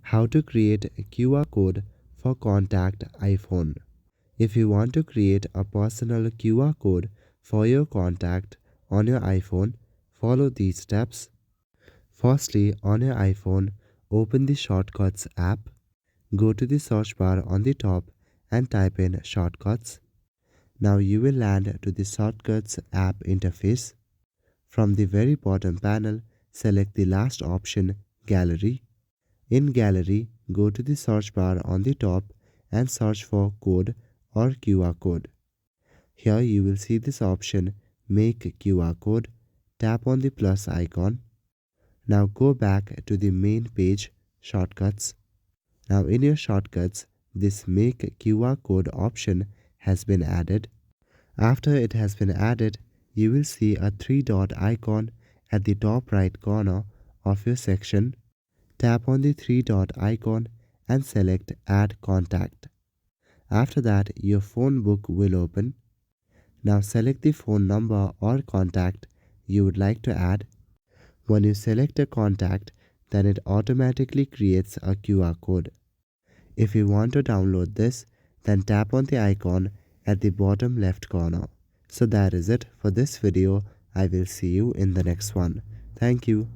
How to create a QR code for contact iPhone. If you want to create a personal QR code for your contact on your iPhone, follow these steps. Firstly, on your iPhone, open the Shortcuts app. Go to the search bar on the top and type in Shortcuts. Now you will land to the Shortcuts app interface. From the very bottom panel, select the last option, Gallery. In Gallery, go to the search bar on the top and search for code or QR code. Here you will see this option, Make QR code. Tap on the plus icon. Now go back to the main page, Shortcuts. Now in your shortcuts, this Make QR code option has been added. After it has been added, you will see a three-dot icon at the top right corner of your section. Tap on the three-dot icon and select Add Contact. After that, your phone book will open. Now select the phone number or contact you would like to add. When you select a contact, then it automatically creates a QR code. If you want to download this, then tap on the icon at the bottom left corner. So that is it for this video. I will see you in the next one. Thank you.